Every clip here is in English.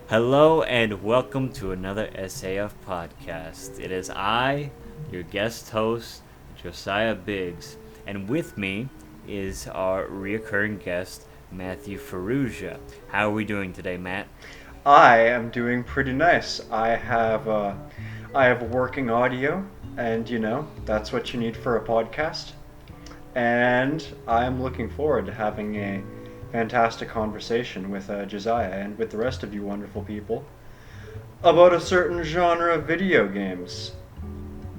Hello and welcome to another SAF podcast. It is I, your guest host, Josiah Biggs, and with me is our reoccurring guest, Matthew Ferrugia. How are we doing today, Matt? I am doing pretty nice. I have working audio, and that's what you need for a podcast. And I'm looking forward to having a fantastic conversation with Josiah and with the rest of you wonderful people about a certain genre of video games.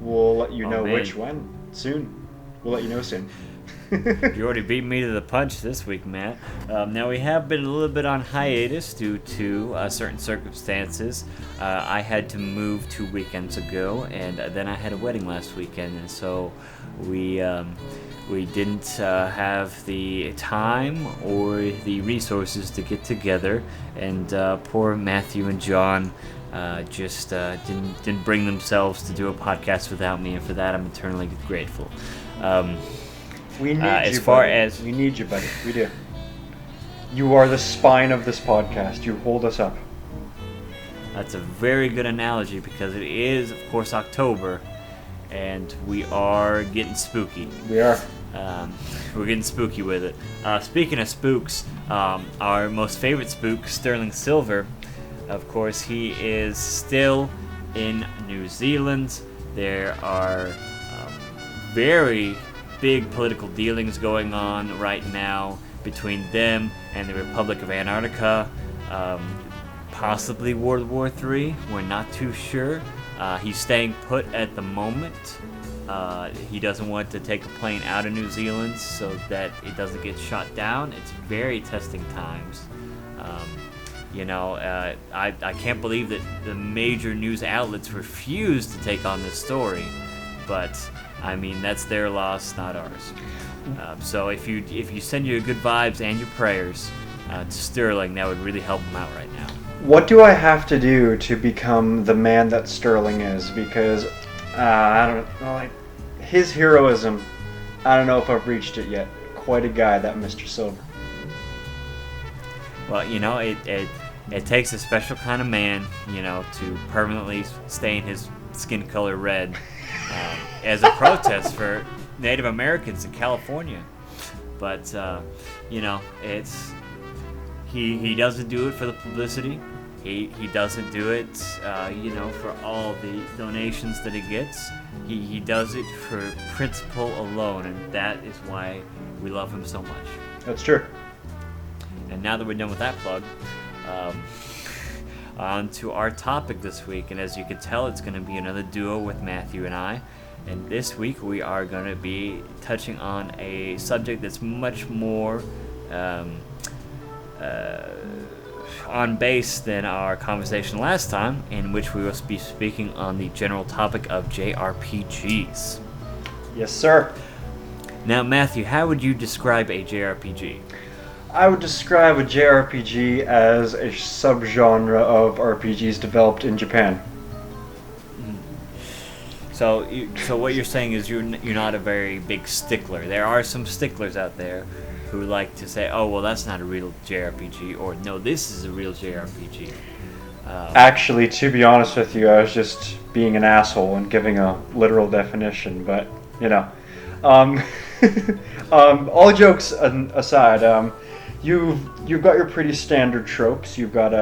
We'll let you Oh know man, which one soon. We'll let you know soon. you already beat me to the punch this week, Matt. Now we have been a little bit on hiatus due to certain circumstances. I had to move 2 weekends ago, and then I had a wedding last weekend, and so we didn't have the time or the resources to get together. And poor Matthew and John just didn't bring themselves to do a podcast without me, and for that I'm eternally grateful. Um, We need as you, far buddy. as We need you, buddy. We do. You are the spine of this podcast. You hold us up. That's a very good analogy because it is, of course, October, and we are getting spooky. We are. Um, we're getting spooky with it. Speaking of spooks, our most favorite spook, Sterling Silver, of course, he is still in New Zealand. There are very big political dealings going on right now between them and the Republic of Antarctica. Possibly World War III. We're not too sure. He's staying put at the moment. He doesn't want to take a plane out of New Zealand so that it doesn't get shot down. It's very testing times. I can't believe that the major news outlets refuse to take on this story, but I mean that's their loss, not ours. So if you send your good vibes and your prayers to Sterling, that would really help him out right now. What do I have to do to become the man that Sterling is? Because I don't know, like his heroism. I don't know if I've reached it yet. Quite a guy, that Mr. Silver. Well, it takes a special kind of man, to permanently stain his skin color red as a protest for Native Americans in California. But it's he doesn't do it for the publicity. He doesn't do it, for all the donations that he gets. He does it for principle alone, and that is why we love him so much. That's true. And now that we're done with that plug, on to our topic this week. And as you can tell, it's going to be another duo with Matthew and I. And this week we are going to be touching on a subject that's much more on base than our conversation last time, in which we will be speaking on the general topic of JRPGs. Yes, sir. Now, Matthew, how would you describe a JRPG? I would describe a JRPG as a subgenre of RPGs developed in Japan. So what you're saying is you're not a very big stickler. There are some sticklers out there who like to say, oh, well, that's not a real JRPG, or no, this is a real JRPG. Actually, to be honest with you, I was just being an asshole and giving a literal definition, but, Um, all jokes aside, you've got your pretty standard tropes. You've got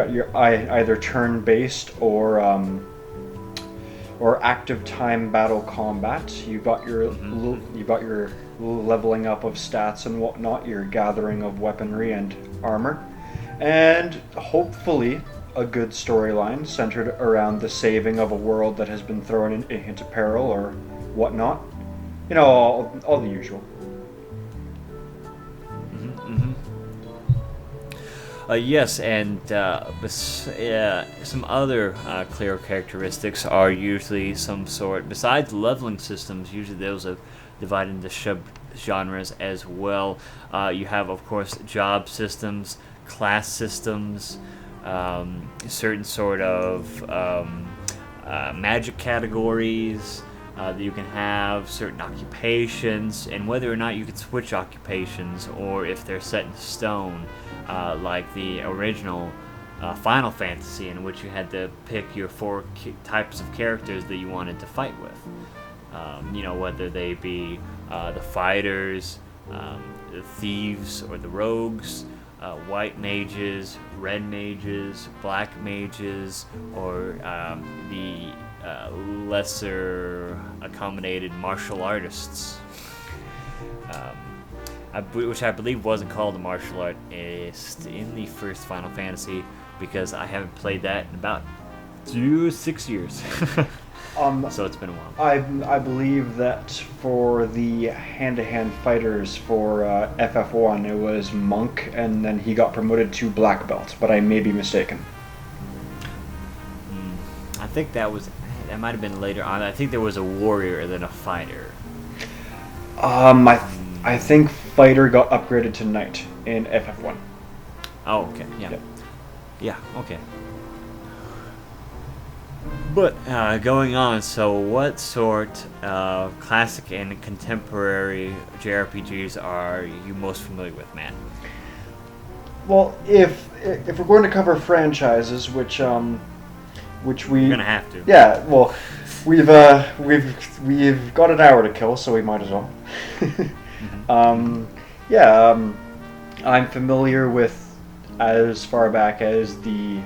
your either turn-based or active time battle combat. You got your leveling up of stats and whatnot. Your gathering of weaponry and armor, and hopefully a good storyline centered around the saving of a world that has been thrown into peril or whatnot. All the usual. Yes, and some other clear characteristics are usually some sort, besides leveling systems, usually those are divided into sub-genres as well. You have, of course, job systems, class systems, certain sort of magic categories. You can have certain occupations, and whether or not you can switch occupations or if they're set in stone, like the original Final Fantasy, in which you had to pick your four types of characters that you wanted to fight with. Whether they be the fighters, the thieves, or the rogues, white mages, red mages, black mages, or the lesser accommodated martial artists. Which I believe wasn't called a martial artist in the first Final Fantasy, because I haven't played that in about 6 years. So it's been a while. I believe that for the hand-to-hand fighters for FF1, it was Monk, and then he got promoted to Black Belt, but I may be mistaken. I think that might have been later on. I think there was a warrior and then a fighter. I think fighter got upgraded to knight in FF1. Oh, okay, yeah. Yep. Yeah, okay. But going on, so what sort of classic and contemporary JRPGs are you most familiar with, Matt? Well, if we're going to cover franchises, which we... You're gonna have to. Yeah, well, we've got an hour to kill, so we might as well. I'm familiar with as far back as the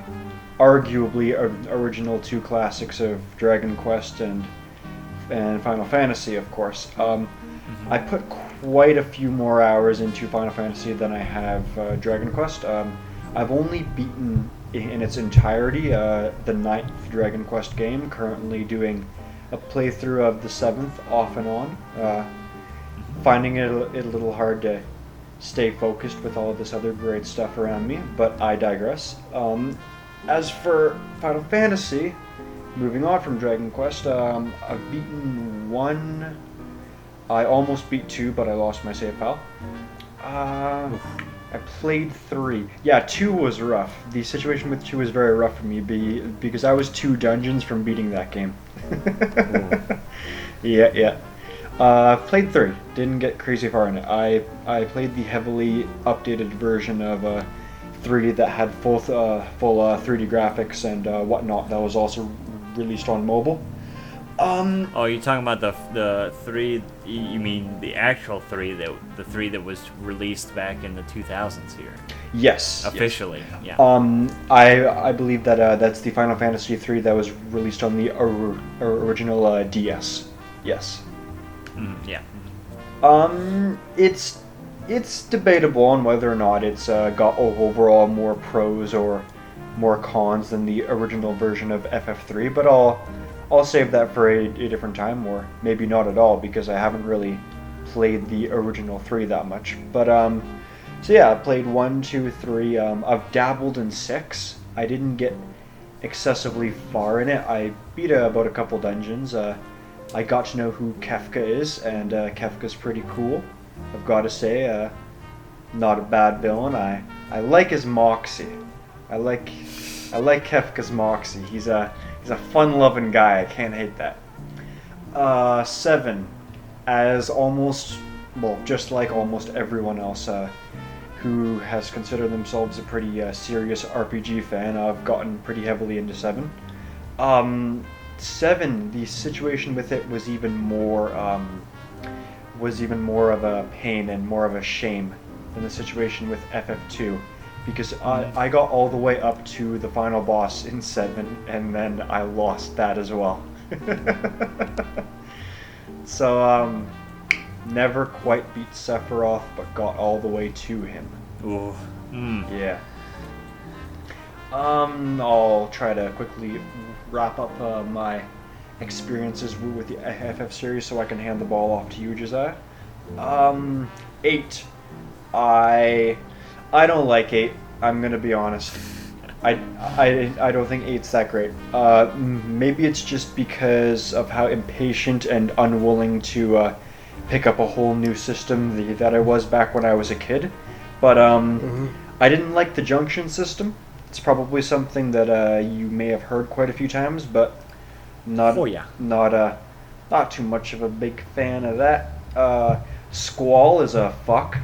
arguably original two classics of Dragon Quest and Final Fantasy, of course. I put quite a few more hours into Final Fantasy than I have Dragon Quest. I've only beaten in its entirety the 9th Dragon Quest game, currently doing a playthrough of the 7th off and on, finding it a little hard to stay focused with all of this other great stuff around me, but I digress. As for Final Fantasy, moving on from Dragon Quest, I've beaten 1. I almost beat 2, but I lost my save file. I played 3. Yeah, 2 was rough. The situation with 2 was very rough for me because I was 2 dungeons from beating that game. Yeah. Played 3. Didn't get crazy far in it. I played the heavily updated version of 3 that had full 3D graphics and whatnot. That was also released on mobile. You're talking about the 3? You mean the actual 3 the 3 that was released back in the 2000s here? Yes. Officially, yes. Yeah. I believe that that's the Final Fantasy 3 that was released on the original DS. Yes. Yeah. It's debatable on whether or not it's got overall more pros or more cons than the original version of FF3, but I'll save that for a different time, or maybe not at all, because I haven't really played the original 3 that much. But so yeah, I played 1, 2, 3. I've dabbled in 6. I didn't get excessively far in it. I beat about a couple dungeons. I got to know who Kefka is, and Kefka's pretty cool. I've got to say, not a bad villain. I like his moxie. I like Kefka's moxie. He's a fun-loving guy. I can't hate that. 7, just like almost everyone else who has considered themselves a pretty serious RPG fan, I've gotten pretty heavily into 7. 7, the situation with it was even more of a pain and more of a shame than the situation with FF2, because I got all the way up to the final boss in 7, and then I lost that as well. So never quite beat Sephiroth, but got all the way to him. Ooh. Yeah. I'll try to quickly wrap up my experiences with the FF series so I can hand the ball off to you, Josiah. 8. I don't like 8. I'm gonna be honest. I don't think 8's that great. Maybe it's just because of how impatient and unwilling to pick up a whole new system that I was back when I was a kid. But I didn't like the junction system. It's probably something that you may have heard quite a few times, but not too much of a big fan of that. Squall is a fuck.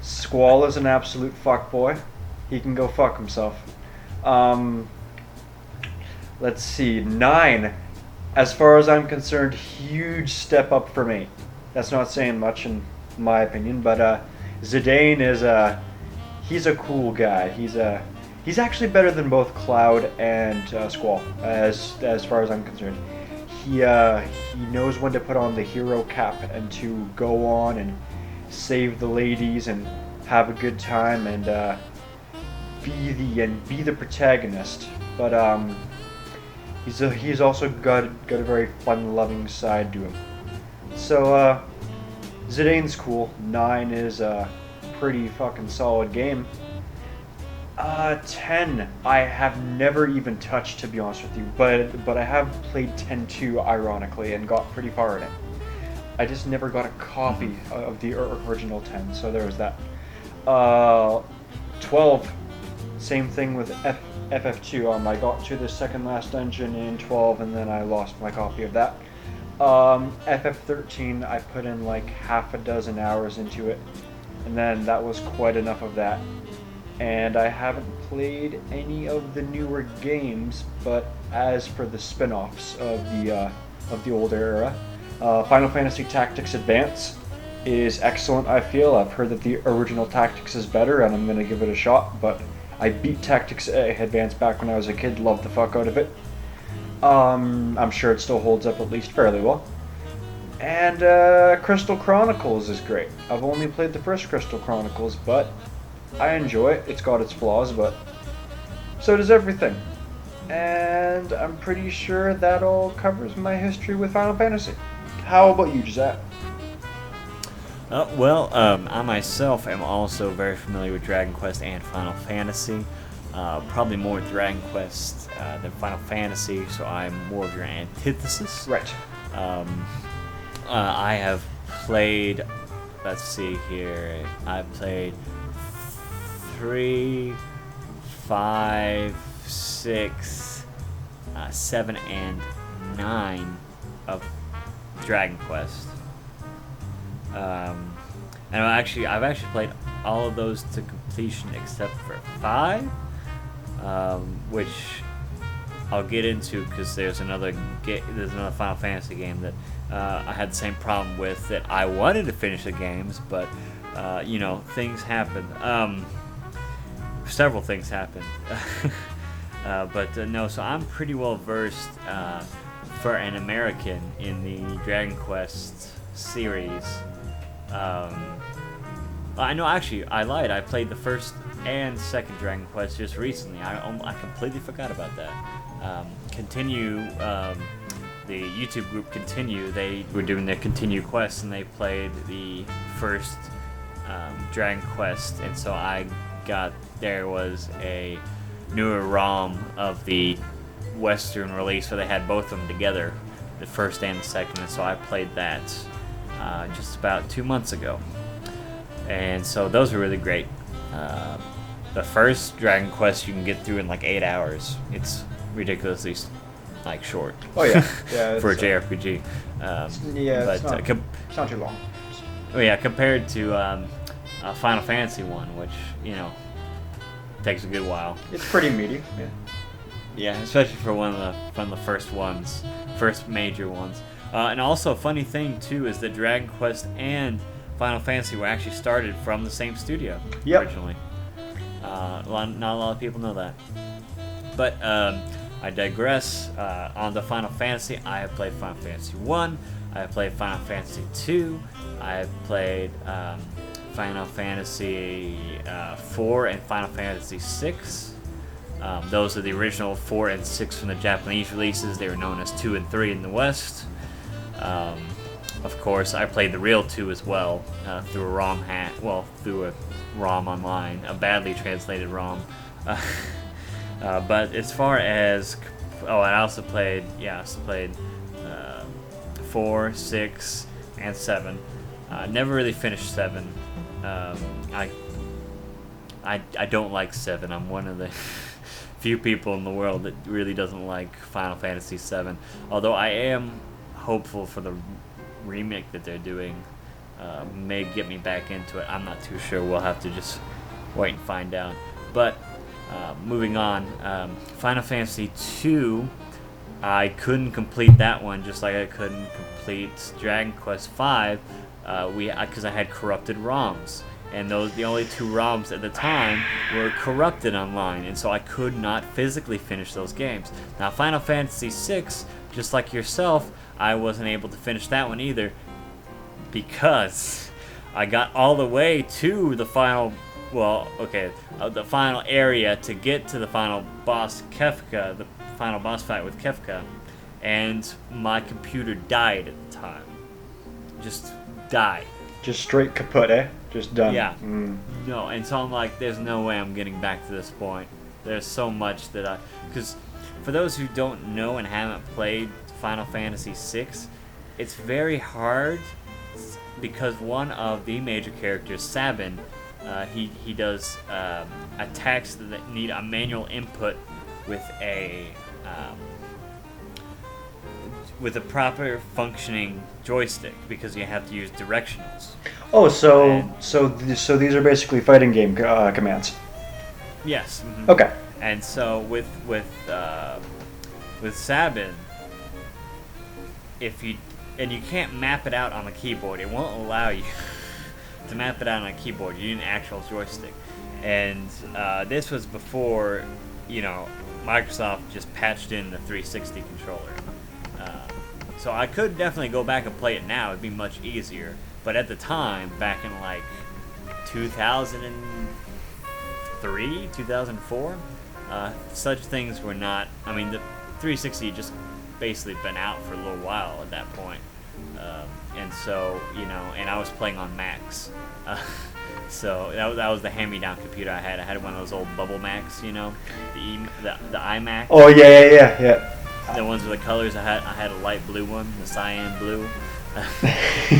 Squall is an absolute fuck boy. he can go fuck himself. Um, let's see, 9. As far as I'm concerned, huge step up from 8. That's not saying much in my opinion, but Zidane is he's a cool guy. He's actually better than both Cloud and Squall, as far as I'm concerned. He knows when to put on the hero cap and to go on and save the ladies and have a good time and be the protagonist. But he's also got a very fun-loving side to him. So Zidane's cool. 9 is a pretty fucking solid game. 10 I have never even touched, to be honest with you, but I have played 10-2 ironically and got pretty far in it. I just never got a copy of the original 10, so there was that. 12, same thing with FF2. I got to the second last dungeon in 12 and then I lost my copy of that. FF13 I put in like half a dozen hours into it, and then that was quite enough of that. And I haven't played any of the newer games, but as for the spin-offs of the older era, Final Fantasy Tactics Advance is excellent, I feel. I've heard that the original Tactics is better, and I'm going to give it a shot, but I beat Tactics Advance back when I was a kid, loved the fuck out of it. I'm sure it still holds up at least fairly well. And Crystal Chronicles is great. I've only played the first Crystal Chronicles, but I enjoy it. It's got its flaws, but so does everything. And I'm pretty sure that all covers my history with Final Fantasy. How about you, Josiah? I myself am also very familiar with Dragon Quest and Final Fantasy. Probably more Dragon Quest than Final Fantasy, so I'm more of your antithesis. Right. I have played, let's see here, I've played 3, 5, 6, 7, and 9 of Dragon Quest. And I've actually played all of those to completion except for 5, which I'll get into because there's another Final Fantasy game that I had the same problem with, that I wanted to finish the games, but things happened. Several things happened. No, so I'm pretty well versed for an American in the Dragon Quest series. I know, actually, I lied. I played the first and second Dragon Quest just recently. I completely forgot about that. The YouTube group Continue, they were doing their Continue quest, and they played the first Dragon Quest, and so there was a newer ROM of the Western release where they had both of them together, the first and the second, and so I played that just about 2 months ago. And so those were really great. The first Dragon Quest you can get through in like 8 hours. It's ridiculously short. Oh yeah, yeah. For a JRPG. It's not too long. Oh yeah, compared to Final Fantasy 1, which takes a good while. It's pretty meaty. Yeah. Yeah, especially for one of the first major ones. And also a funny thing too is that Dragon Quest and Final Fantasy were actually started from the same studio originally. Not a lot of people know that. But I digress. On the Final Fantasy, I have played Final Fantasy 1, I have played Final Fantasy 2, I have played Final Fantasy 4 and Final Fantasy 6. Those are the original 4 and 6 from the Japanese releases. They were known as 2 and 3 in the West. Of course, I played the real 2 as well through a ROM through a ROM online, a badly translated ROM. But as far as I also played 4, 6, and 7. Never really finished 7. I don't like 7. I'm one of the few people in the world that really doesn't like Final Fantasy 7. Although I am hopeful for the remake that they're doing. May get me back into it. I'm not too sure. We'll have to just wait and find out. But moving on, Final Fantasy II, I couldn't complete that one, just like I couldn't complete Dragon Quest V, because I had corrupted ROMs. And the only 2 ROMs at the time were corrupted online, and so I could not physically finish those games. Now, Final Fantasy VI, just like yourself, I wasn't able to finish that one either, because I got all the way to the final, the final area to get to the final boss, Kefka, the final boss fight with Kefka, and my computer died at the time. Just died. Just straight kaput, eh? Just done. Yeah. No, and so I'm like, there's no way I'm getting back to this point. There's so much that because for those who don't know and haven't played Final Fantasy VI, it's very hard because one of the major characters, Sabin, he does attacks that need a manual input with a proper functioning joystick, because you have to use directionals. Oh, so these are basically fighting game commands. Yes. Mm-hmm. Okay. And so with Sabin, you can't map it out on the keyboard. It won't allow you to map it out on a keyboard. You need an actual joystick. And this was before, Microsoft just patched in the 360 controller. So I could definitely go back and play it now. It'd be much easier. But at the time, back in like 2003, 2004, such things were not. I mean, the 360 just basically been out for a little while at that point. And so, and I was playing on Macs. So that was the hand-me-down computer I had. I had one of those old Bubble Macs, the iMac. Oh yeah. The ones with the colors. I had a light blue one, the cyan blue.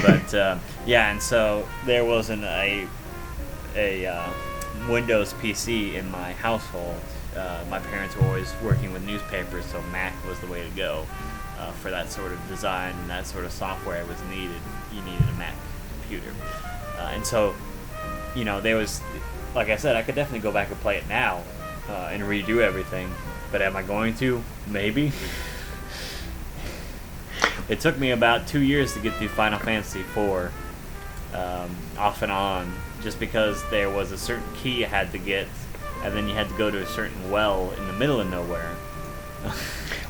But and so there wasn't a Windows PC in my household. My parents were always working with newspapers, so Mac was the way to go for that sort of design and that sort of software was needed. You needed a Mac computer, and so there was, like I said, I could definitely go back and play it now and redo everything. But am I going to? Maybe. It took me about 2 years to get through Final Fantasy IV, off and on, just because there was a certain key you had to get, and then you had to go to a certain well in the middle of nowhere.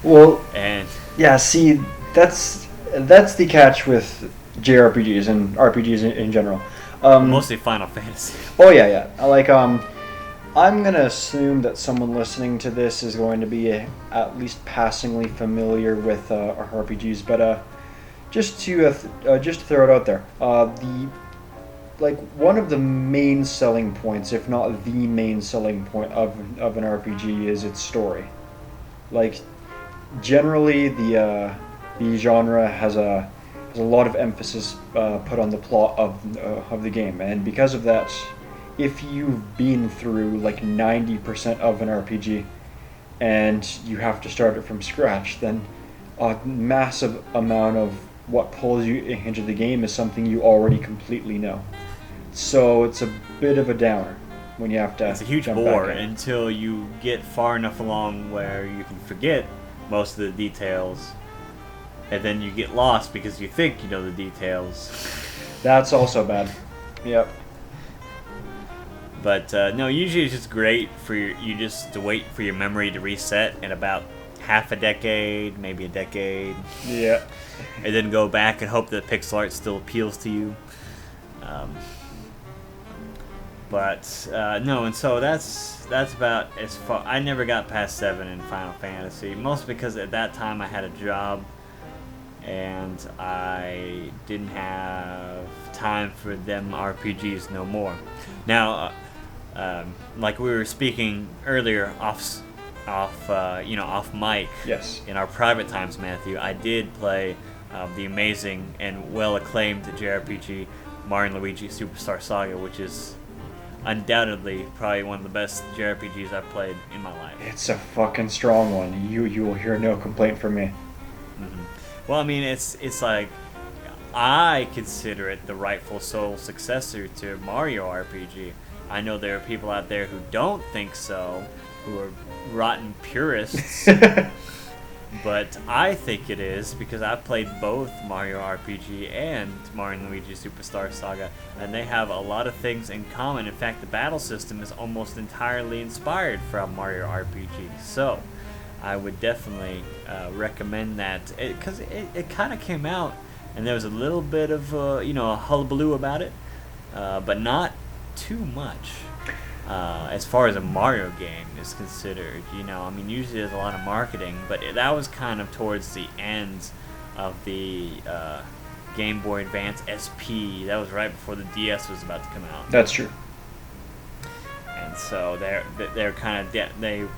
Well, and yeah, see, that's the catch with JRPGs and RPGs in general. Mostly Final Fantasy. Oh yeah. I'm going to assume that someone listening to this is going to be at least passingly familiar with RPGs, but just to throw it out there, one of the main selling points, if not the main selling point of an RPG, is its story. Like, generally the genre has a lot of emphasis put on the plot of the game, and because of that, if you've been through like 90% of an RPG and you have to start it from scratch, then a massive amount of what pulls you into the game is something you already completely know. So it's a bit of a downer when you have to. It's a huge bore until you get far enough along where you can forget most of the details, and then you get lost because you think you know the details. That's also bad. Yep. But no, usually it's just great for you just to wait for your memory to reset in about half a decade, maybe a decade. Yeah. And then go back and hope that pixel art still appeals to you. No, and so that's about as far. I never got past 7 in Final Fantasy, mostly because at that time I had a job and I didn't have time for them RPGs no more. Now, like we were speaking earlier off mic. Yes. In our private times, Matthew, I did play the amazing and well-acclaimed JRPG Mario & Luigi Superstar Saga, which is undoubtedly probably one of the best JRPGs I've played in my life. It's a fucking strong one. You will hear no complaint from me. Mm-hmm. Well, I mean, it's like, I consider it the rightful sole successor to Mario RPG. I know there are people out there who don't think so, who are rotten purists. But I think it is because I've played both Mario RPG and Mario and Luigi Superstar Saga, and they have a lot of things in common. In fact, the battle system is almost entirely inspired from Mario RPG. So, I would definitely recommend that because it kind of came out, and there was a little bit of a hullabaloo about it, but not too much. As far as a Mario game is considered, usually there's a lot of marketing, but that was kind of towards the end of the Game Boy Advance SP. That was right before the DS was about to come out. That's true. And so they're kind of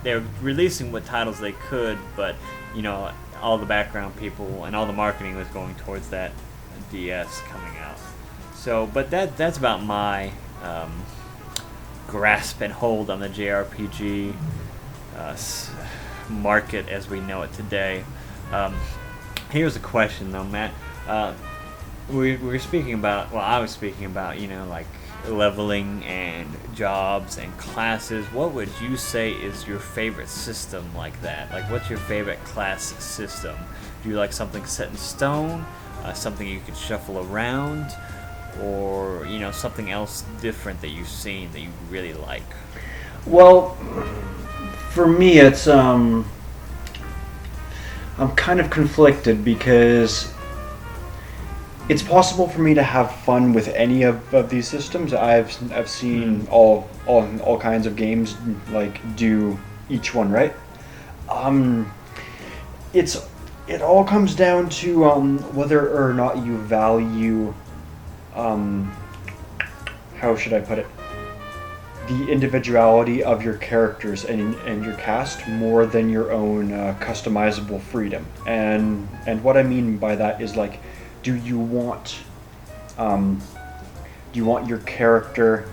they're releasing what titles they could, but all the background people and all the marketing was going towards that DS coming out. So, but that's about my grasp and hold on the JRPG market as we know it today. Here's a question though, Matt. We were speaking about, I was speaking about, like leveling and jobs and classes. What would you say is your favorite system like that? Like, what's your favorite class system? Do you like something set in stone, something you could shuffle around, or something else different that you've seen that you really like? Well, for me, it's I'm kind of conflicted because it's possible for me to have fun with any of these systems. I've seen all kinds of games like do each one right. It all comes down to whether or not you value how should I put it? The individuality of your characters and your cast more than your own customizable freedom. And what I mean by that is, like, do you want your character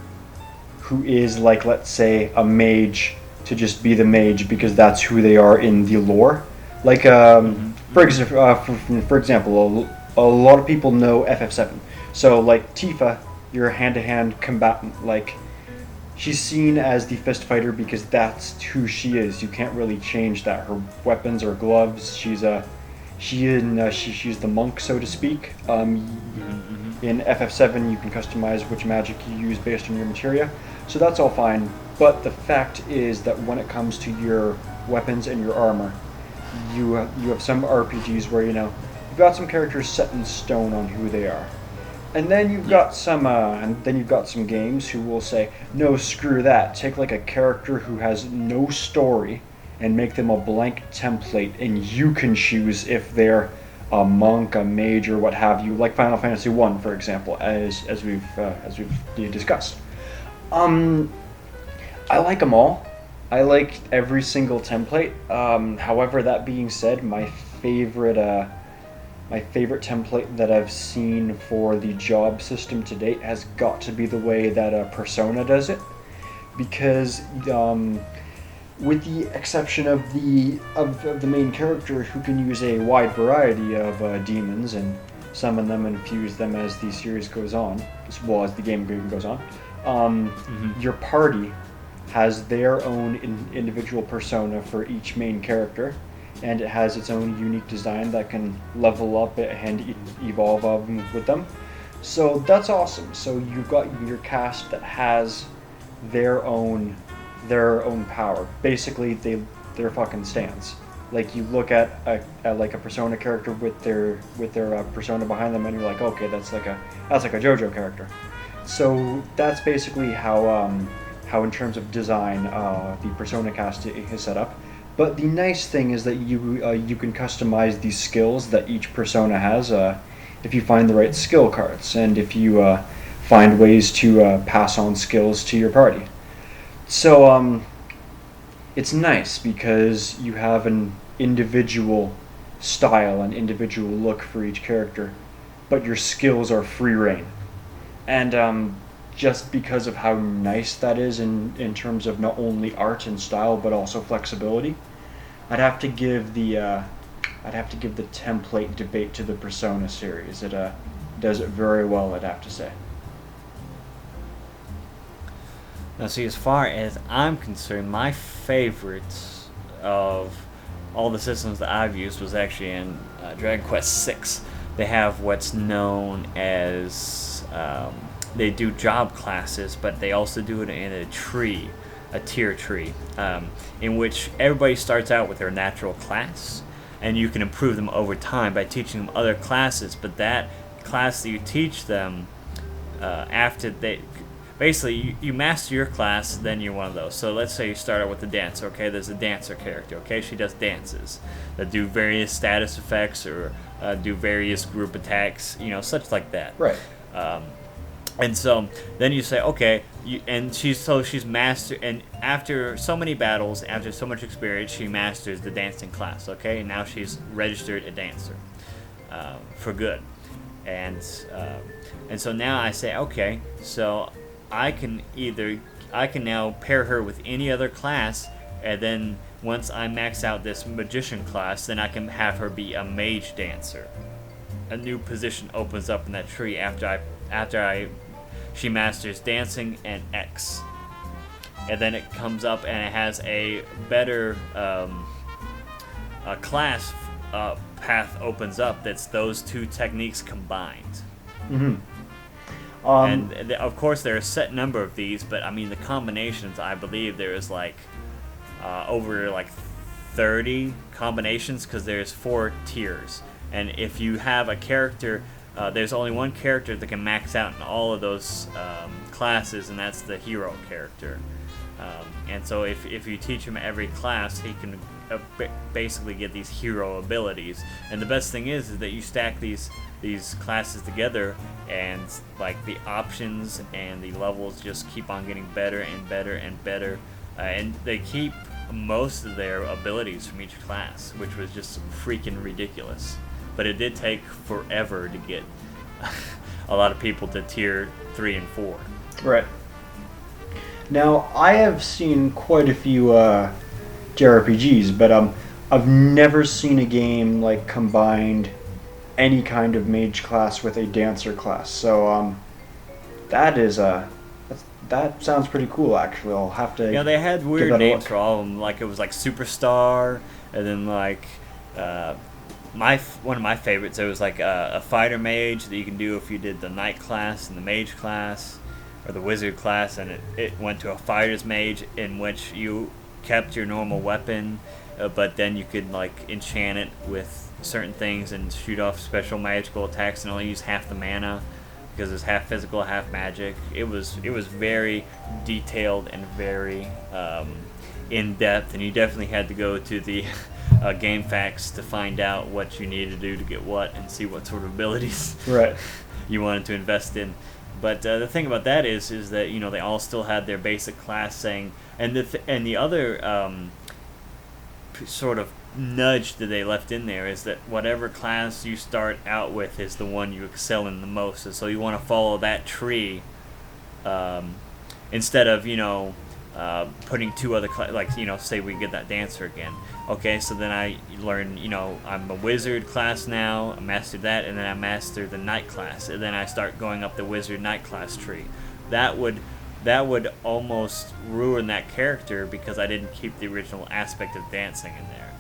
who is, like, let's say a mage to just be the mage because that's who they are in the lore? Like for example, a lot of people know FF7. So, like, Tifa, your hand-to-hand combatant, like, she's seen as the fist fighter because that's who she is. You can't really change that. Her weapons are gloves. She's the monk, so to speak. In FF7, you can customize which magic you use based on your materia. So that's all fine. But the fact is that when it comes to your weapons and your armor, you have some RPGs where, you've got some characters set in stone on who they are. And then you've got some games who will say, no, screw that. Take like a character who has no story and make them a blank template, and you can choose if they're a monk, a mage, or what have you. Like Final Fantasy 1, for example, as we've discussed. I like them all. I like every single template. However, that being said, my favorite template that I've seen for the job system to date has got to be the way that Persona does it, because with the exception of the main character, who can use a wide variety of demons and summon them and fuse them as the series goes on, as well as the game goes on, your party has their own individual persona for each main character, and it has its own unique design that can level up and evolve with them. So that's awesome. So you've got your cast that has their own power. Basically, they're fucking stands. Like, you look at a Persona character with their persona behind them, and you're like, okay, that's like a JoJo character. So that's basically how in terms of design the Persona cast is set up. But the nice thing is that you can customize the skills that each persona has if you find the right skill cards, and if you find ways to pass on skills to your party. So it's nice because you have an individual style, an individual look for each character, but your skills are free reign. And just because of how nice that is in terms of not only art and style but also flexibility, I'd have to give the template debate to the Persona series. It does it very well, I'd have to say. Now, see, as far as I'm concerned, my favorite of all the systems that I've used was actually in Dragon Quest VI. They have what's known as they do job classes, but they also do it in a tree, a tier tree, in which everybody starts out with their natural class, and you can improve them over time by teaching them other classes. But that class that you teach them after they basically you master your class, then you're one of those. So let's say you start out with the dancer. Okay, there's a dancer character. Okay, she does dances that do various status effects or do various group attacks, such like that. Right. And so then you say, okay, she's mastered, and after so many battles, after so much experience, she masters the dancing class. Okay, and now she's registered a dancer for good, and so now I say, okay, so I can now pair her with any other class, and then once I max out this magician class, then I can have her be a mage dancer. A new position opens up in that tree after she masters dancing and X, and then it comes up and it has a better class path opens up that's those two techniques combined. Mm-hmm. And of course there are a set number of these, but I mean the combinations, I believe there is over 30 combinations, because there's 4 tiers, and if you have a character, there's only one character that can max out in all of those classes, and that's the hero character. And so if you teach him every class, he can basically get these hero abilities. And the best thing is that you stack these classes together, and the options and the levels just keep on getting better and better and better, and they keep most of their abilities from each class, which was just freaking ridiculous. But it did take forever to get a lot of people to tier 3 and 4. Right. Now, I have seen quite a few JRPGs, but I've never seen a game combined any kind of mage class with a dancer class. So that sounds pretty cool, actually. I'll have to. Yeah, they had weird names for all of them. It was Superstar, and then one of my favorites. It was a fighter mage that you can do if you did the knight class and the mage class, or the wizard class, and it went to a fighter's mage in which you kept your normal weapon, but then you could enchant it with certain things and shoot off special magical attacks and only use half the mana, because it's half physical, half magic. It was very detailed and very in depth, and you definitely had to go to the game facts to find out what you needed to do to get what, and see what sort of abilities right. you wanted to invest in. But the thing about that is that they all still had their basic class saying, and the other sort of nudge that they left in there is that whatever class you start out with is the one you excel in the most, and so you want to follow that tree instead of putting 2 other say we get that dancer again. Okay, so then I learn, I'm a wizard class now, I mastered that, and then I master the knight class, and then I start going up the wizard knight class tree. That would almost ruin that character, because I didn't keep the original aspect of dancing in there.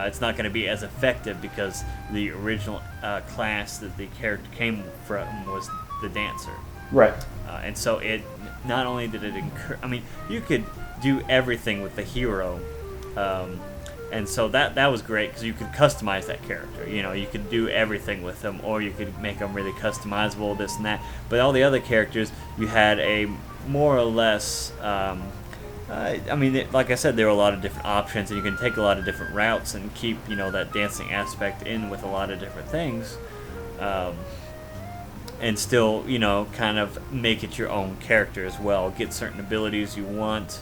It's not going to be as effective because the original class that the character came from was the dancer. Right. And so it not only did it you could do everything with the hero, and so that was great, because you could customize that character. You could do everything with them, or you could make them really customizable, this and that. But all the other characters, you had a more or less like I said, there were a lot of different options, and you can take a lot of different routes and keep, that dancing aspect in with a lot of different things, and still, kind of make it your own character as well. Get certain abilities you want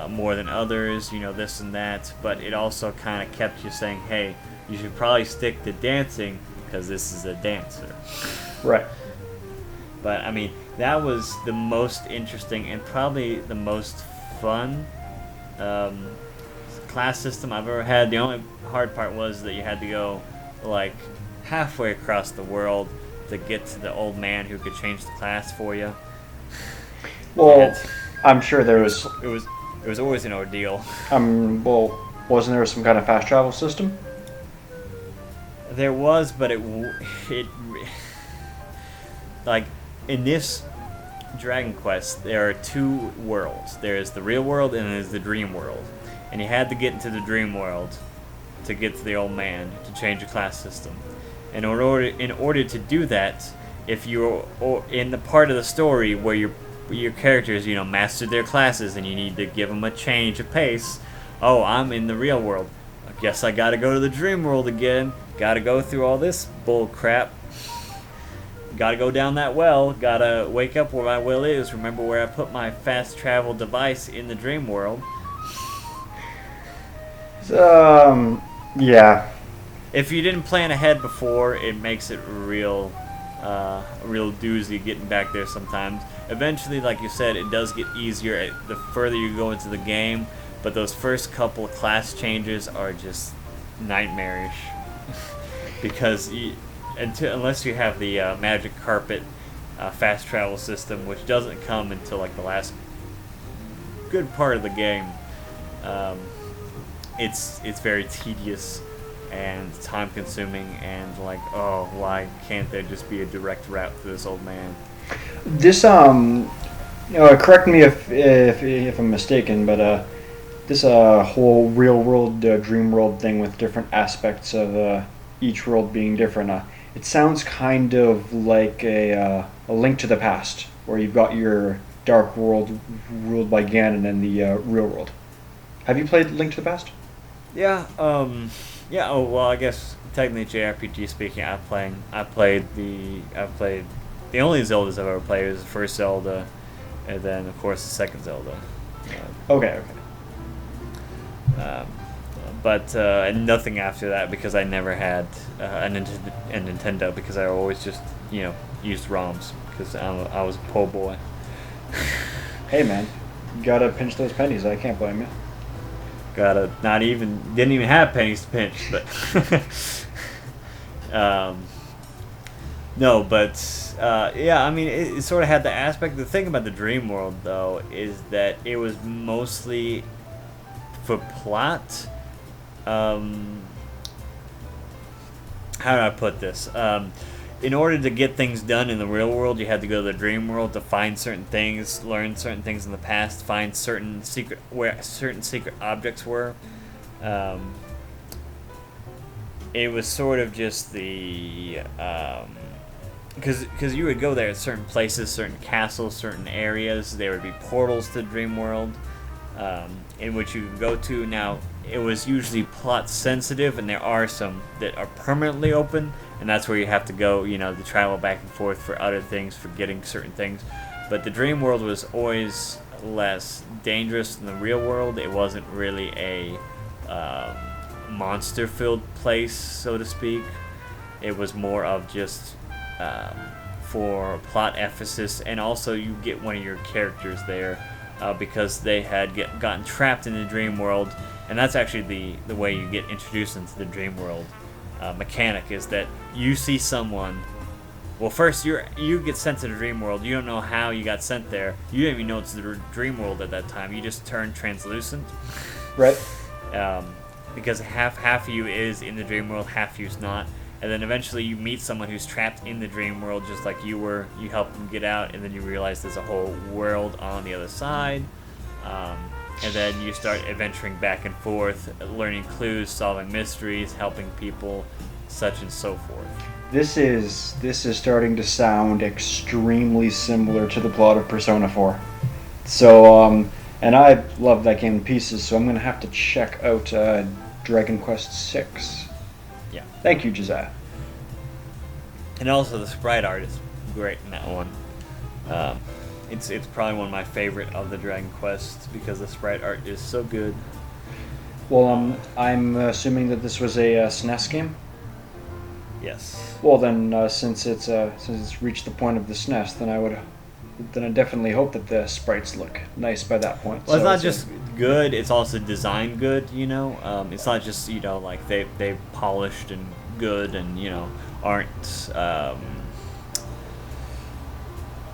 more than others, this and that. But it also kind of kept you saying, hey, you should probably stick to dancing, because this is a dancer. Right. But, that was the most interesting and probably the most fun class system I've ever had. The only hard part was that you had to go halfway across the world to get to the old man who could change the class for you. Well, I'm sure there was. It was always an ordeal. Well, wasn't there some kind of fast travel system? There was, but it like in this Dragon Quest, there are two worlds. There's the real world and there's the dream world. And you had to get into the dream world to get to the old man to change the class system. And in order to do that, if you're in the part of the story where your characters, mastered their classes and you need to give them a change of pace, oh, I'm in the real world. I guess I gotta go to the dream world again. Gotta go through all this bull crap. Gotta go down that well. Gotta wake up where my will is. Remember where I put my fast travel device in the dream world. Yeah. If you didn't plan ahead before, it makes it a real doozy getting back there sometimes. Eventually, like you said, it does get easier the further you go into the game, but those first couple of class changes are just nightmarish. Because unless you have the magic carpet fast travel system, which doesn't come until like the last good part of the game, it's very tedious and time consuming, and like, oh, why can't there just be a direct route to this old man? This correct me if I'm mistaken, but this whole real world dream world thing with different aspects of each world being different, it sounds kind of like a Link to the Past, where you've got your dark world ruled by Ganon and the real world. Have you played Link to the Past? Yeah. Yeah. Oh well, I guess technically JRPG speaking, I played the only Zeldas I've ever played was the first Zelda, and then of course the second Zelda. Okay. But nothing after that, because I never had a Nintendo, because I always just used ROMs because I was a poor boy. Hey man, you gotta pinch those pennies. I can't blame you. Didn't even have pennies to pinch, but no, but yeah, I mean, it sort of had the aspect. The thing about the Dream World, though, is that it was mostly for plot. How do I put this? In order to get things done in the real world, you had to go to the dream world to find certain things, learn certain things in the past, find certain secret objects were. It was sort of just the because you would go there at certain places, certain castles, certain areas. There would be portals to the dream world, in which you could go to. Now, it was usually plot sensitive, and there are some that are permanently open, and that's where you have to go, to travel back and forth for other things, for getting certain things. But the dream world was always less dangerous than the real world. It wasn't really a monster-filled place, so to speak. It was more of just for plot emphasis, and also you get one of your characters there because they had gotten trapped in the dream world. And that's actually the way you get introduced into the dream world mechanic, is that you see someone. Well, first you get sent to the dream world. You don't know how you got sent there. You don't even know it's the dream world at that time. You just turn translucent. Right. Because half of you is in the dream world, half you's not. And then eventually you meet someone who's trapped in the dream world just like you were. You help them get out, and then you realize there's a whole world on the other side. And then you start adventuring back and forth, learning clues, solving mysteries, helping people, such and so forth. This is starting to sound extremely similar to the plot of Persona 4. So, and I love that game in pieces, so I'm going to have to check out Dragon Quest 6. Yeah. Thank you, Josiah. And also the sprite art is great in that one. It's probably one of my favorite of the Dragon Quests because the sprite art is so good. Well, I'm assuming that this was a SNES game. Yes. Well, then, since it's reached the point of the SNES, then I definitely hope that the sprites look nice by that point. Well, it's not just good; it's also designed good. It's not just like they polished and good and aren't.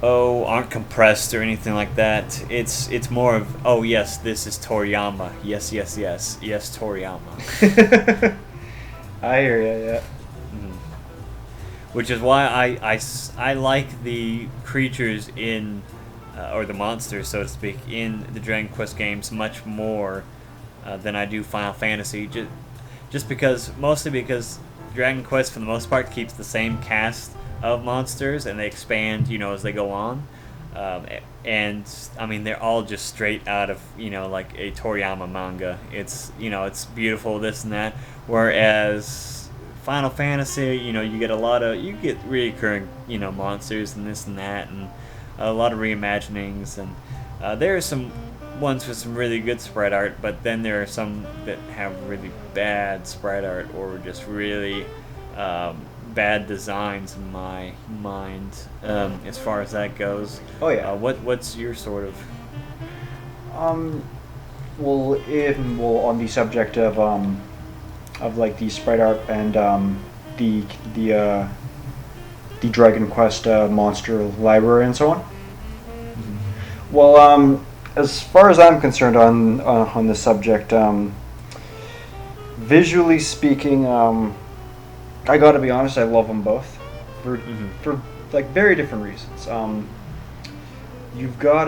aren't compressed or anything like that. It's more of, oh yes, this is Toriyama. Yes, yes, yes, yes, Toriyama. I hear you. Yeah. Which is why I like the creatures in, or the monsters, so to speak, in the Dragon Quest games much more than I do Final Fantasy. Mostly because Dragon Quest, for the most part, keeps the same cast of monsters, and they expand, as they go on. And I mean, they're all just straight out of, like a Toriyama manga. It's beautiful, this and that. Whereas Final Fantasy, you get you get recurring, monsters and this and that, and a lot of reimaginings, and there are some ones with some really good sprite art, but then there are some that have really bad sprite art or just really bad designs in my mind, as far as that goes. Oh yeah. What's your sort of? Well, on the subject of like the sprite art and the Dragon Quest monster library and so on. Mm-hmm. Well, as far as I'm concerned on this subject, visually speaking, I gotta be honest, I love them both for like very different reasons. You've got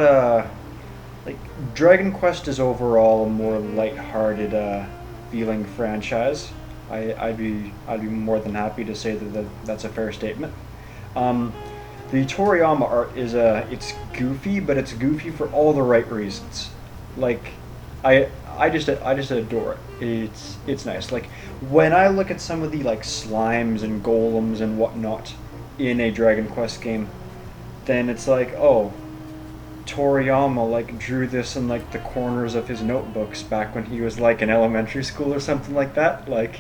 like Dragon Quest is overall a more lighthearted feeling franchise. I'd be more than happy to say that's a fair statement. The Toriyama art is it's goofy, but it's goofy for all the right reasons. Like, I just adore it. It's nice. Like, when I look at some of the like slimes and golems and whatnot in a Dragon Quest game, then it's like, oh, Toriyama like drew this in like the corners of his notebooks back when he was like in elementary school or something like that. Like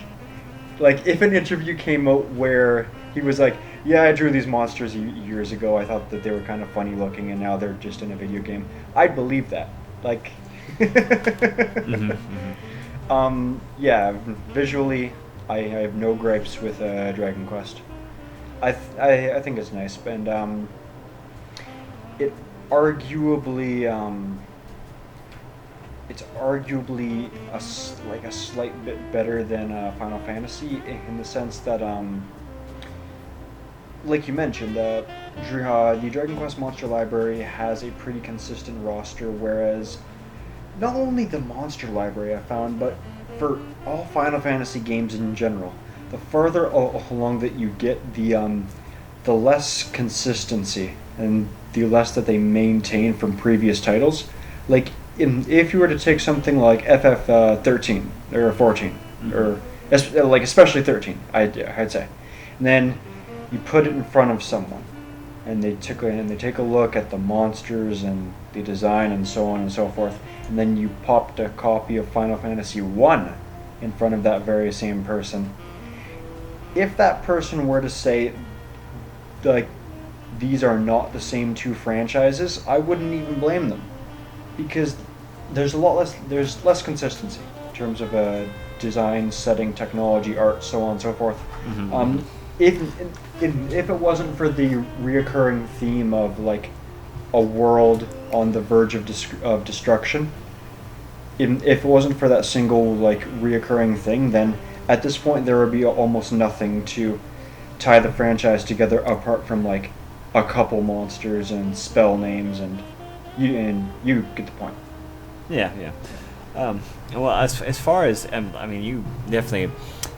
if an interview came out where he was like, yeah, I drew these monsters years ago. I thought that they were kind of funny looking, and now they're just in a video game. I'd believe that. Like, yeah, visually, I have no gripes with Dragon Quest. I think it's nice, and it arguably it's arguably a slight bit better than Final Fantasy in the sense that like you mentioned, the Dragon Quest Monster Library has a pretty consistent roster, whereas not only the Monster Library I found, but for all Final Fantasy games in general, the further along that you get, the less consistency and the less that they maintain from previous titles. Like, if you were to take something like FF13 or 14, or like especially 13, I'd say, and then you put it in front of someone, and they take a look at the monsters and the design and so on and so forth, and then you popped a copy of Final Fantasy 1 in front of that very same person. If that person were to say, like, these are not the same two franchises, I wouldn't even blame them, because there's less consistency in terms of design, setting, technology, art, so on and so forth. Mm-hmm. If it wasn't for the reoccurring theme of like a world on the verge of destruction, if it wasn't for that single like reoccurring thing, then at this point there would be almost nothing to tie the franchise together apart from like a couple monsters and spell names, and you get the point. Yeah. Well, as far as I mean, you definitely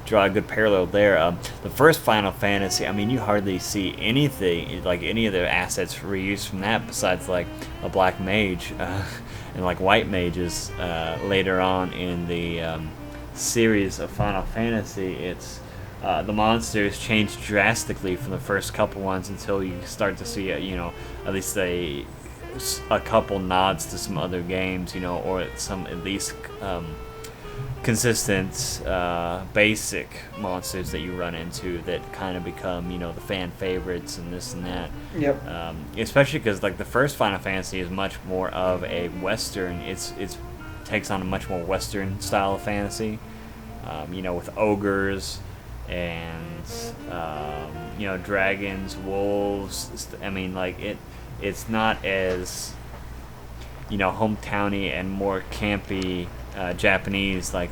draw a good parallel there. The first Final Fantasy, I mean, you hardly see anything like any of the assets reused from that besides like a black mage and like white mages later on in the series of Final Fantasy. It's the monsters change drastically from the first couple ones until you start to see at least a couple nods to some other games, or some at least consistent basic monsters that you run into that kind of become the fan favorites and this and that. Yep. Especially because like the first Final Fantasy is much more of a Western. It's takes on a much more Western style of fantasy. With ogres and dragons, wolves. I mean, like it's not as hometowny and more campy Japanese like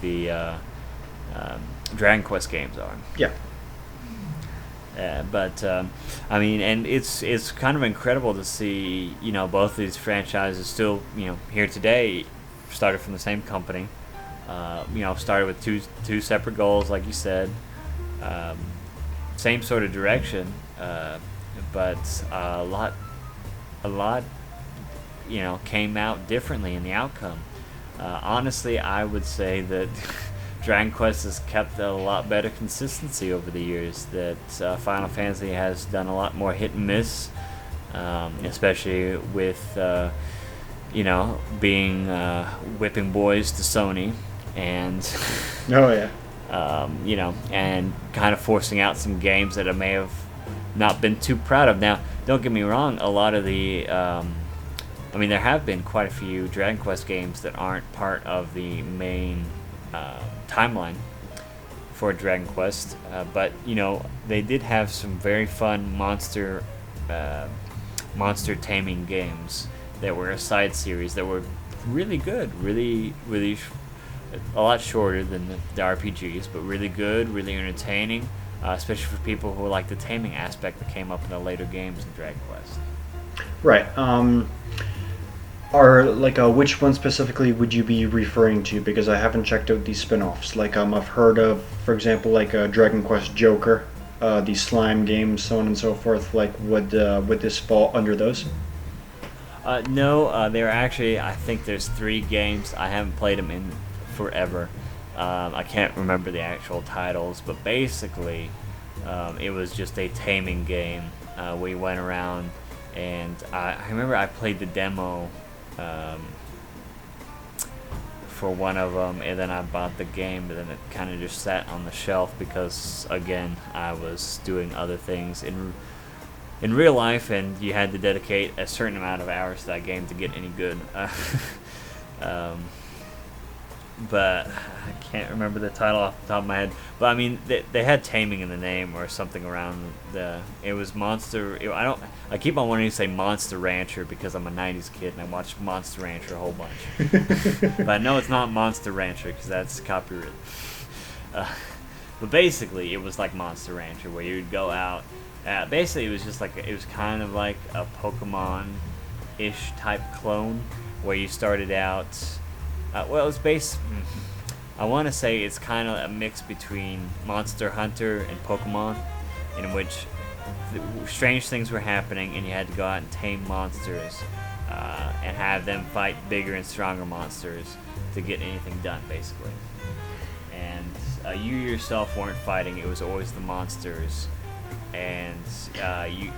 the Dragon Quest games are. Yeah. But I mean, and it's kind of incredible to see both these franchises still here today, started from the same company. Started with two separate goals, like you said, same sort of direction, but a lot came out differently in the outcome. Honestly, I would say that Dragon Quest has kept a lot better consistency over the years. That Final Fantasy has done a lot more hit and miss, especially with being whipping boys to Sony, and Oh yeah. and kind of forcing out some games that I may have not been too proud of. Now, don't get me wrong, a lot of the there have been quite a few Dragon Quest games that aren't part of the main timeline for Dragon Quest, but they did have some very fun monster taming games that were a side series that were really good, really a lot shorter than the RPGs, but really good, really entertaining, especially for people who like the taming aspect that came up in the later games in Dragon Quest. Right. Which one specifically would you be referring to? Because I haven't checked out these spin-offs. I've heard of, for example, Dragon Quest Joker, the slime games, so on and so forth. Would this fall under those? No, there are actually, I think there's 3 games. I haven't played them in forever. I can't remember the actual titles, but basically, it was just a taming game. We went around, and I remember I played the demo for one of them, and then I bought the game, but then it kind of just sat on the shelf because, again, I was doing other things in real life, and you had to dedicate a certain amount of hours to that game to get any good. But I can't remember the title off the top of my head. But I mean, they had taming in the name or something around it was Monster. I keep on wanting to say Monster Rancher because I'm a '90s kid and I watched Monster Rancher a whole bunch. But I know it's not Monster Rancher because that's copyrighted. But basically, it was like Monster Rancher where you'd go out. Basically, it was kind of like a Pokemon-ish type clone where you started out. It was based. I want to say it's kind of a mix between Monster Hunter and Pokemon, in which strange things were happening, and you had to go out and tame monsters and have them fight bigger and stronger monsters to get anything done, basically. And you yourself weren't fighting; it was always the monsters. And you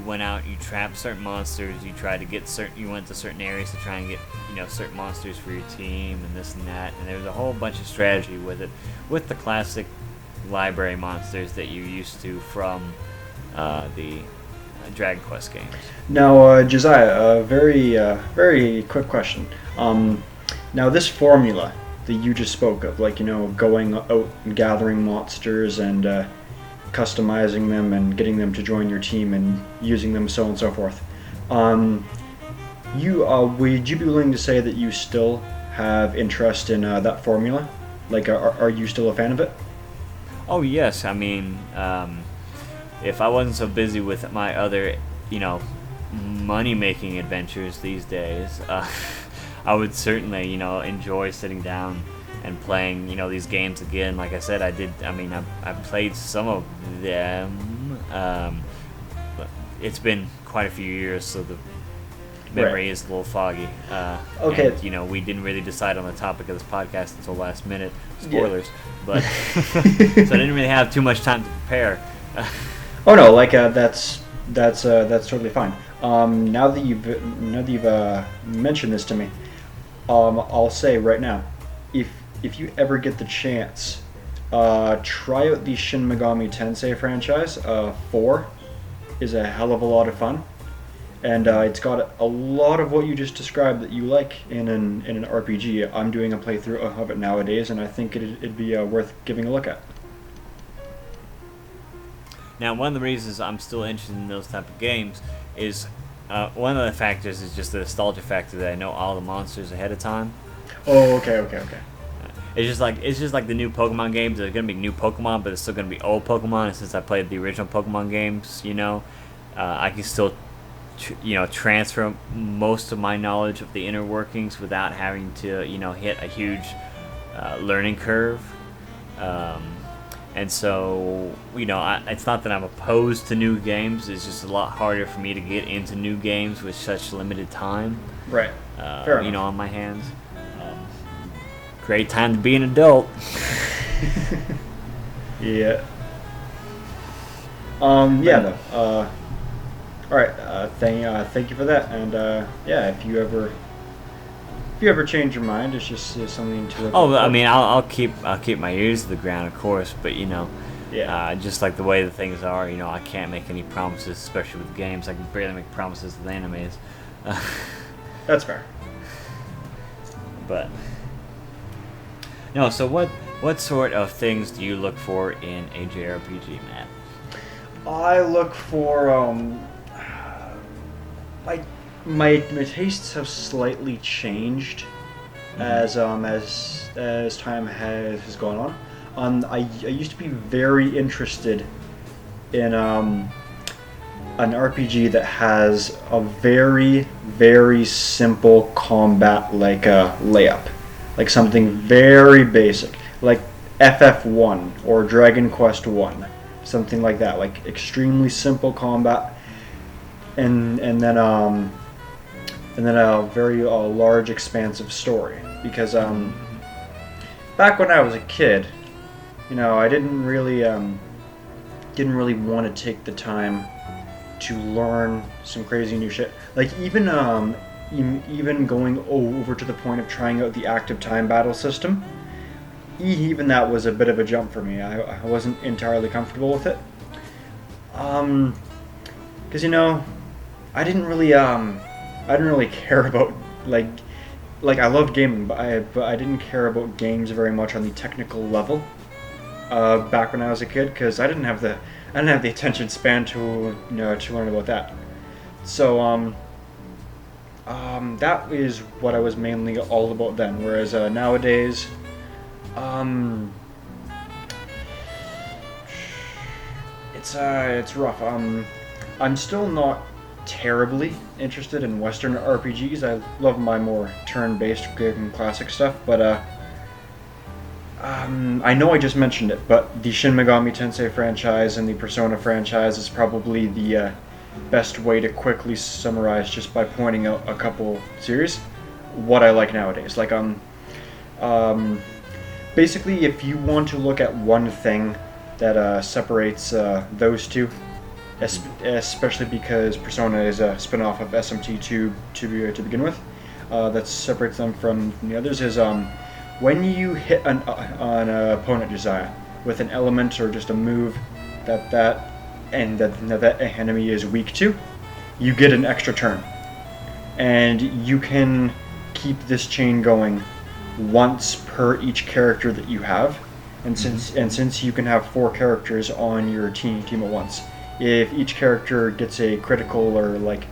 went out, you trapped certain monsters, you went to certain areas to try and get certain monsters for your team and this and that, and there was a whole bunch of strategy with it, with the classic library monsters that you're used to from the Dragon Quest games. Now, Josiah, a very quick question. Now this formula that you just spoke of, going out and gathering monsters and customizing them and getting them to join your team and using them, so on and so forth. Would you be willing to say that you still have interest in that formula? Are you still a fan of it? Oh yes, I mean, if I wasn't so busy with my other, money-making adventures these days, I would certainly, enjoy sitting down and playing, these games again. Like I said, I did. I mean, I played some of them. But it's been quite a few years, so the memory is a little foggy. Okay. And, we didn't really decide on the topic of this podcast until last minute. Spoilers. Yeah. But so I didn't really have too much time to prepare. Oh no, that's totally fine. Now that you've mentioned this to me, I'll say right now, if you ever get the chance, try out the Shin Megami Tensei franchise. 4 is a hell of a lot of fun, and it's got a lot of what you just described that you like in an RPG. I'm doing a playthrough of it nowadays, and I think it'd be worth giving a look at. Now, one of the reasons I'm still interested in those type of games is one of the factors is just the nostalgia factor that I know all the monsters ahead of time. Oh, okay. It's just like the new Pokemon games. There's gonna be new Pokemon, but it's still gonna be old Pokemon. And since I played the original Pokemon games, I can still, transfer most of my knowledge of the inner workings without having to, hit a huge learning curve. And so, it's not that I'm opposed to new games. It's just a lot harder for me to get into new games with such limited time. Right. Fair enough. On my hands. Great time to be an adult. Yeah. Yeah. Though. All right. Thank you for that. And yeah, if you ever change your mind, it's just something to. I mean, I'll keep my ears to the ground, of course. But Yeah. just like the way that things are, I can't make any promises, especially with games. I can barely make promises with animes. That's fair. But no, so what sort of things do you look for in a JRPG, Matt? I look for my tastes have slightly changed as time has gone on. I used to be very interested in an RPG that has a very, very simple combat, like a layup, like something very basic, like FF1 or Dragon Quest 1, something like that, like extremely simple combat, and then a very large, expansive story. Because back when I was a kid, I didn't really want to take the time to learn some crazy new shit. Like even going over to the point of trying out the active time battle system, even that was a bit of a jump for me. I wasn't entirely comfortable with it. Because I didn't really care about like I loved gaming, but I didn't care about games very much on the technical level. Back when I was a kid, because I didn't have the attention span to learn about that. So that is what I was mainly all about then. Whereas nowadays, it's rough. I'm still not terribly interested in Western RPGs. I love my more turn-based classic stuff, but I know I just mentioned it, but the Shin Megami Tensei franchise and the Persona franchise is probably the best way to quickly summarize, just by pointing out a couple series, what I like nowadays. Like basically, if you want to look at one thing that separates those two, especially because Persona is a spin-off of SMT2 to begin with, that separates them from the others, is when you hit an opponent, Josiah, with an element or just a move that enemy is weak to, you get an extra turn, and you can keep this chain going once per each character that you have, and since you can have 4 characters on your team at once, if each character gets a critical or like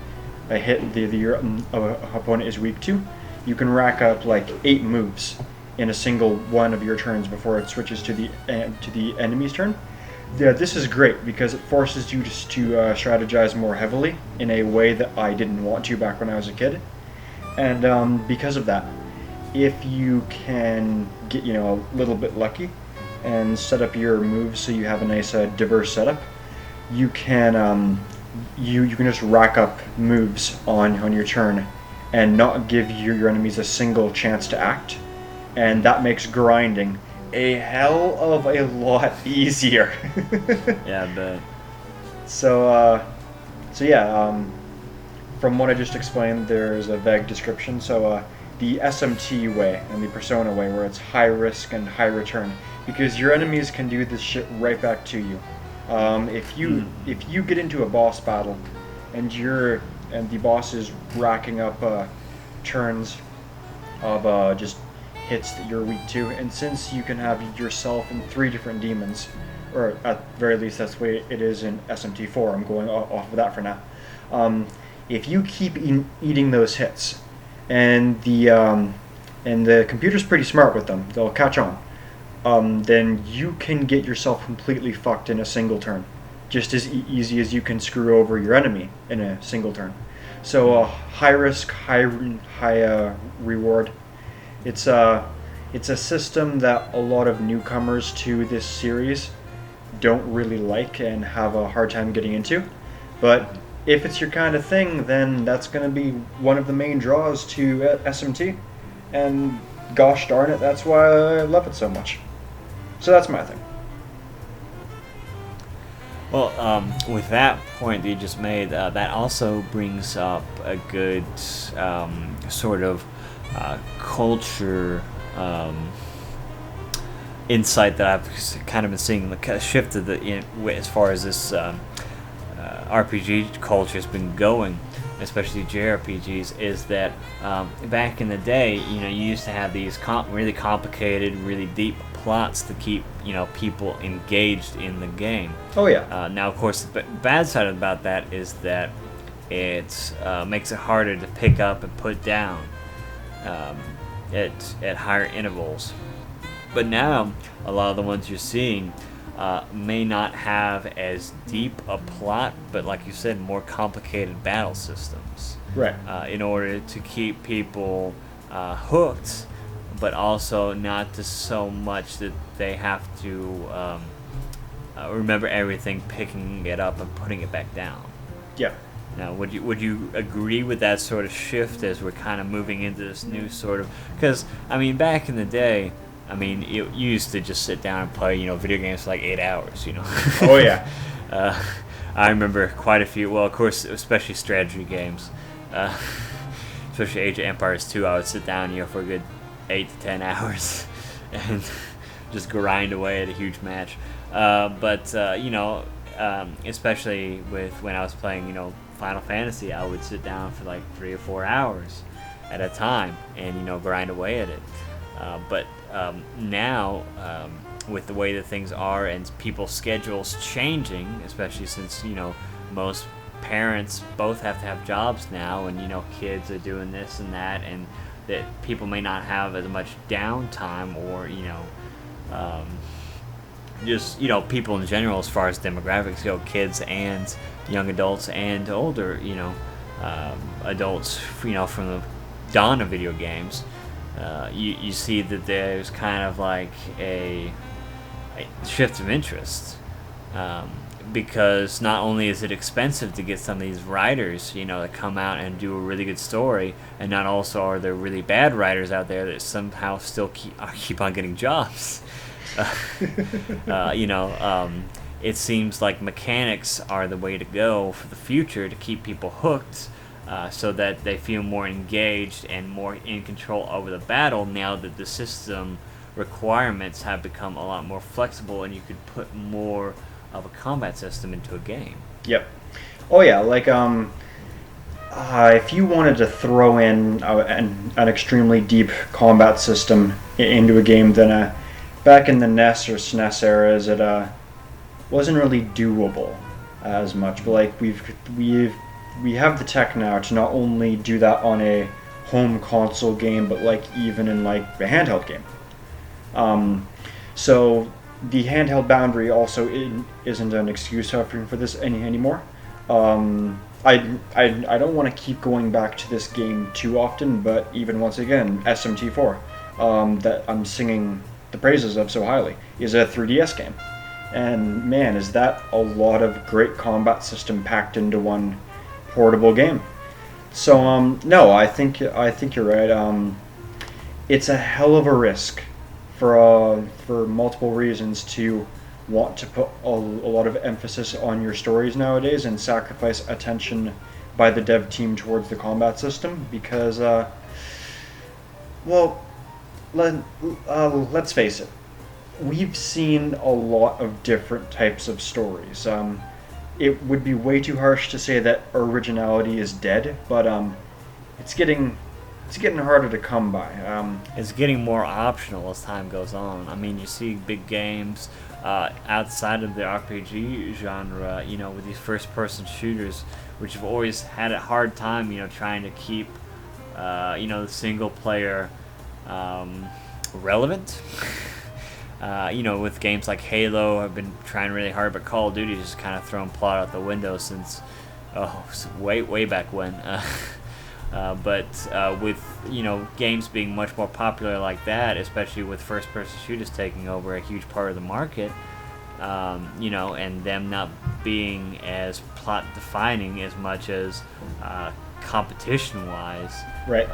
a hit your opponent is weak to, you can rack up like 8 moves in a single one of your turns before it switches to the enemy's turn. Yeah, this is great because it forces you just to strategize more heavily in a way that I didn't want to back when I was a kid. And because of that, if you can get a little bit lucky and set up your moves so you have a nice diverse setup, you can you can just rack up moves on your turn and not give your enemies a single chance to act, and that makes grinding a hell of a lot easier. Yeah, I bet. So yeah, from what I just explained, there's a vague description. So the SMT way and the Persona way, where it's high risk and high return, because your enemies can do this shit right back to you. If you get into a boss battle and the boss is racking up turns of just hits that you're weak to, and since you can have yourself and 3 different demons or at the very least that's the way it is in SMT4. I'm going off of that for now. If you keep eating those hits, and the computer's pretty smart with them, they'll catch on. Then you can get yourself completely fucked in a single turn, just as easy as you can screw over your enemy in a single turn. So high risk, high reward. It's a system that a lot of newcomers to this series don't really like and have a hard time getting into. But if it's your kind of thing, then that's going to be one of the main draws to SMT. And gosh darn it, that's why I love it so much. So that's my thing. Well, with that point that you just made, that also brings up a good sort of culture insight that I've kind of been seeing the shift of as far as this RPG culture has been going, especially JRPGs, is that back in the day, you used to have these really complicated, really deep plots to keep people engaged in the game. Oh yeah. Now, of course, the bad side about that is that it makes it harder to pick up and put down at higher intervals. But now, a lot of the ones you're seeing may not have as deep a plot, but like you said, more complicated battle systems. Right. In order to keep people hooked, but also not to so much that they have to remember everything, picking it up and putting it back down. Yeah. Now, would you agree with that sort of shift as we're kind of moving into this new sort of? Because back in the day, you used to just sit down and play, video games for like 8 hours, Oh yeah. I remember quite a few. Well, of course, especially strategy games, especially Age of Empires 2. I would sit down, for a good 8 to 10 hours, and just grind away at a huge match. Especially with when I was playing, Final Fantasy, I would sit down for like 3 or 4 hours at a time and grind away at it. But now, with the way that things are and people's schedules changing, especially since most parents both have to have jobs now, and kids are doing this and that, and that people may not have as much downtime, or just people in general as far as demographics go, kids and young adults and older adults, from the dawn of video games. You see that there's kind of like a shift of interest, because not only is it expensive to get some of these writers, that come out and do a really good story, and not also are there really bad writers out there that somehow still keep on getting jobs. It seems like mechanics are the way to go for the future to keep people hooked, so that they feel more engaged and more in control over the battle, now that the system requirements have become a lot more flexible and you could put more of a combat system into a game. Yep. Oh yeah, like if you wanted to throw in an extremely deep combat system into a game, then back in the NES or SNES eras, it wasn't really doable as much. But like we have the tech now to not only do that on a home console game, but like even in like a handheld game. So the handheld boundary also isn't an excuse for this anymore. I don't want to keep going back to this game too often, but even once again, SMT4, that I'm singing the praises of so highly, is a 3DS game. And man, is that a lot of great combat system packed into one portable game. So no, I think you're right. It's a hell of a risk for multiple reasons to want to put a lot of emphasis on your stories nowadays and sacrifice attention by the dev team towards the combat system, because let's face it, we've seen a lot of different types of stories. It would be way too harsh to say that originality is dead, but it's getting it's getting harder to come by. It's getting more optional as time goes on. I mean, you see big games outside of the RPG genre, with these first-person shooters, which have always had a hard time, trying to keep, the single-player relevant. With games like Halo, I've been trying really hard, but Call of Duty just kind of thrown plot out the window since way back when. But with games being much more popular like that, especially with first-person shooters taking over a huge part of the market, and them not being as plot-defining as much as competition-wise, right.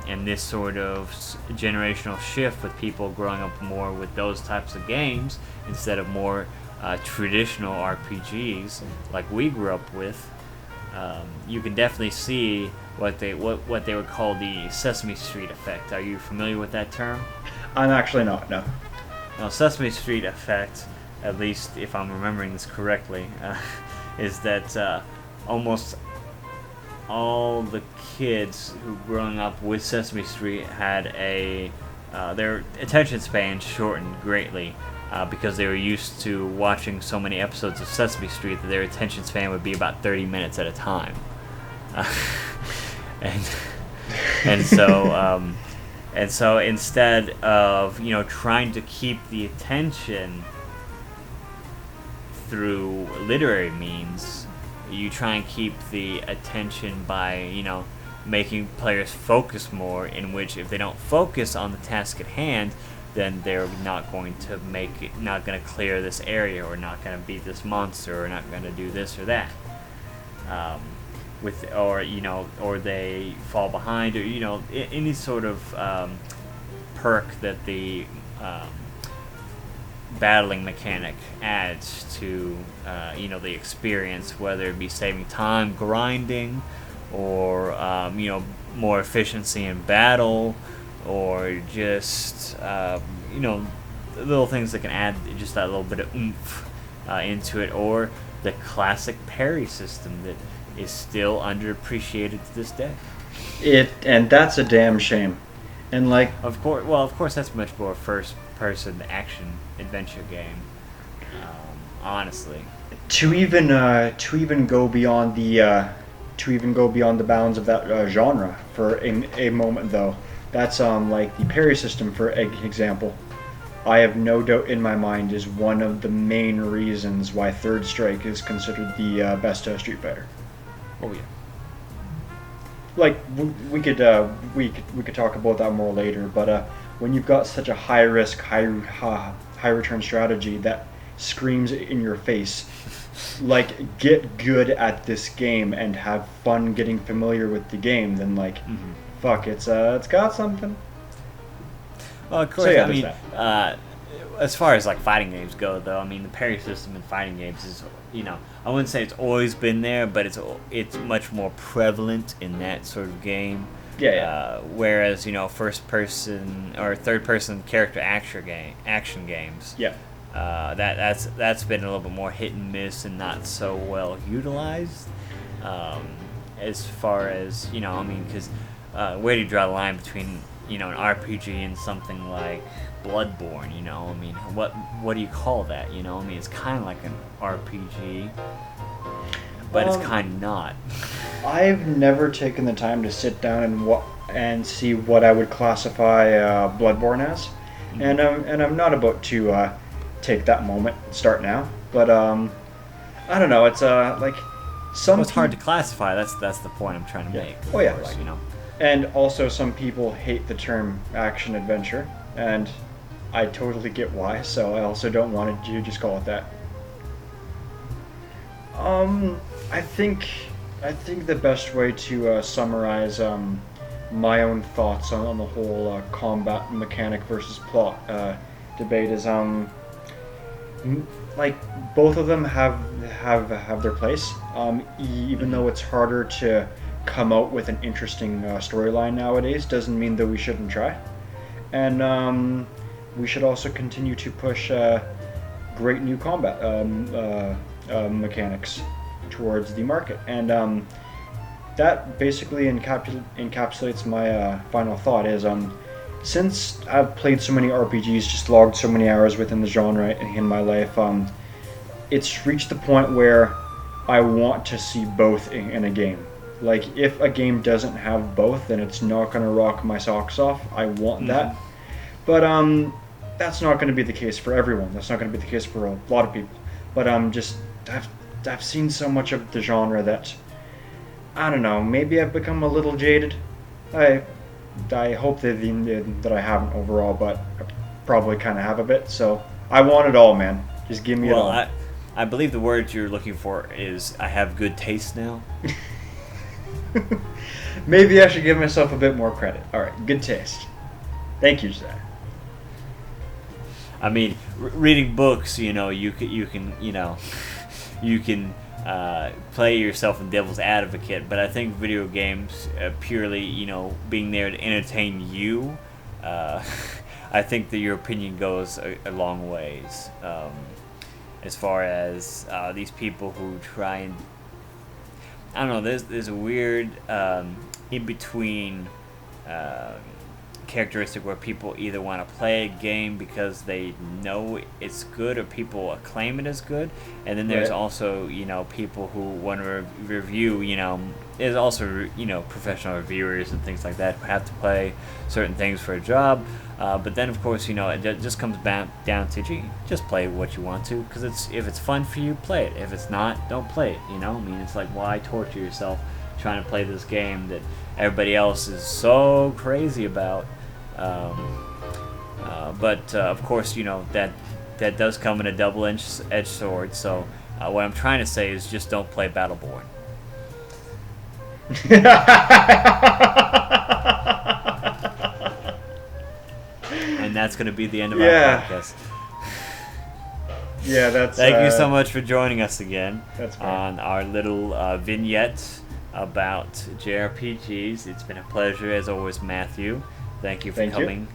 And this sort of generational shift with people growing up more with those types of games instead of more traditional RPGs like we grew up with. You can definitely see what they would call the Sesame Street effect. Are you familiar with that term? I'm actually not. No. Now, Sesame Street effect, at least if I'm remembering this correctly, is that almost all the kids who growing up with Sesame Street had their attention span shortened greatly. Because they were used to watching so many episodes of Sesame Street that their attention span would be about 30 minutes at a time. And so instead of trying to keep the attention through literary means, you try and keep the attention by making players focus more, in which if they don't focus on the task at hand, then they're not going to clear this area, or not going to beat this monster, or not going to do this or that. Or they fall behind, or any sort of perk that the battling mechanic adds to the experience, whether it be saving time, grinding, or more efficiency in battle, or just little things that can add just that little bit of oomph into it, or the classic parry system that is still underappreciated to this day. And that's a damn shame. And of course that's much more a first-person action adventure game. Honestly, to even go beyond the bounds of that genre for a moment, though. That's like the parry system, for example. I have no doubt in my mind is one of the main reasons why Third Strike is considered the best Street Fighter. Oh yeah. Like we could talk about that more later, but when you've got such a high risk, high return strategy that screams in your face, like, get good at this game and have fun getting familiar with the game, then fuck, it's got something. Well, of course, I mean, as far as fighting games go, though, I mean, the parry system in fighting games is, I wouldn't say it's always been there, but it's much more prevalent in that sort of game. Yeah. Whereas first person or third person character action games. Yeah. That's been a little bit more hit and miss and not so well utilized. As far as because. Where do you draw the line between an RPG and something like Bloodborne? I mean, what do you call that? I mean, it's kind of like an RPG, but it's kind of not. I've never taken the time to sit down and see what I would classify Bloodborne as, and I'm not about to take that moment and start now. But I don't know. It's it's hard to classify. That's the point I'm trying to make. Oh yeah. Course, And also, some people hate the term action adventure, and I totally get why. So I also don't want to just call it that. I think the best way to summarize my own thoughts on the whole combat mechanic versus plot debate is both of them have their place. Even though it's harder to come out with an interesting storyline nowadays, doesn't mean that we shouldn't try. And we should also continue to push great new combat mechanics towards the market. And that basically encapsulates my final thought. Is since I've played so many RPGs, just logged so many hours within the genre in my life, it's reached the point where I want to see both in a game. Like, if a game doesn't have both, then it's not going to rock my socks off. I want that. But that's not going to be the case for everyone. That's not going to be the case for a lot of people. But I've seen so much of the genre that, I don't know, maybe I've become a little jaded. I hope that I haven't overall, but I probably kind of have a bit. So I want it all, man. Just give me it all. I believe the word you're looking for is I have good taste now. Maybe I should give myself a bit more credit. All right, good taste. Thank you, Zach. I mean, reading books, you can play yourself in devil's advocate, but I think video games, purely, being there to entertain you, I think that your opinion goes a long ways. As far as these people who try and, I don't know, there's a weird in-between characteristic where people either want to play a game because they know it's good or people acclaim it as good, and then there's also people who want to review. There's also professional reviewers and things like that who have to play certain things for a job, but then of course it just comes back down to just play what you want to, because if it's fun for you, play it. If it's not, don't play it. I mean, it's like, why torture yourself trying to play this game that everybody else is so crazy about? But of course, that does come in a double-edged sword. So what I'm trying to say is just don't play Battleborn. And that's going to be the end of our podcast. Yeah, that's. Thank you so much for joining us again That's on our little vignette about JRPGs. It's been a pleasure as always, Matthew. Thank you for coming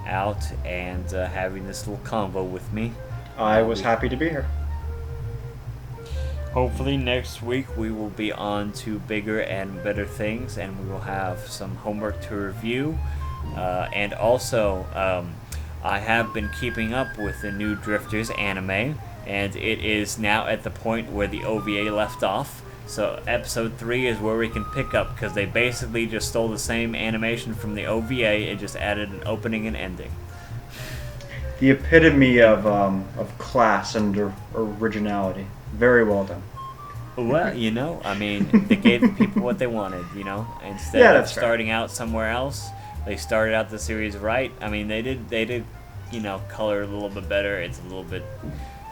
out and having this little convo with me. I was happy to be here. Hopefully next week we will be on to bigger and better things, and we will have some homework to review. And also, I have been keeping up with the new Drifters anime, and it is now at the point where the OVA left off. So episode 3 is where we can pick up, because they basically just stole the same animation from the OVA and just added an opening and ending. The epitome of class and originality. Very well done. Well, I mean, they gave the people what they wanted, Instead of starting out somewhere else, they started out the series right. I mean, they did, color a little bit better. It's a little bit.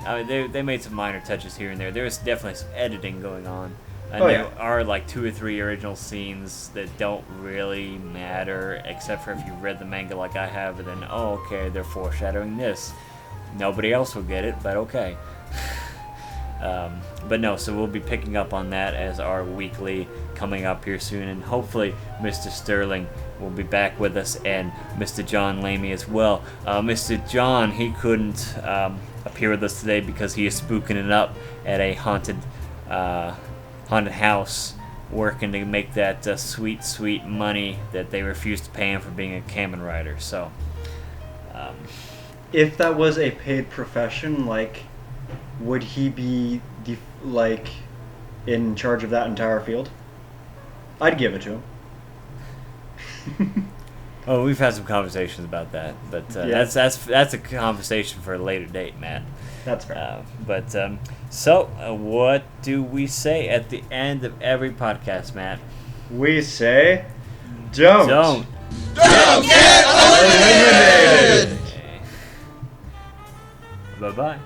I mean, they made some minor touches here and there. There's definitely some editing going on. And there are like 2 or 3 original scenes that don't really matter, except for if you read the manga like I have, and then, okay, they're foreshadowing this. Nobody else will get it, but okay. But no, so we'll be picking up on that as our weekly coming up here soon, and hopefully Mr. Sterling will be back with us, and Mr. John Lamy as well. Mr. John, he couldn't appear with us today because he is spooking it up at a haunted house, working to make that sweet money that they refused to pay him for being a Kamen Rider. So, if that was a paid profession, would he be in charge of that entire field? I'd give it to him. Oh, we've had some conversations about that, but that's a conversation for a later date, Matt. That's fair. So what do we say at the end of every podcast, Matt? We say, don't get eliminated! Bye-bye.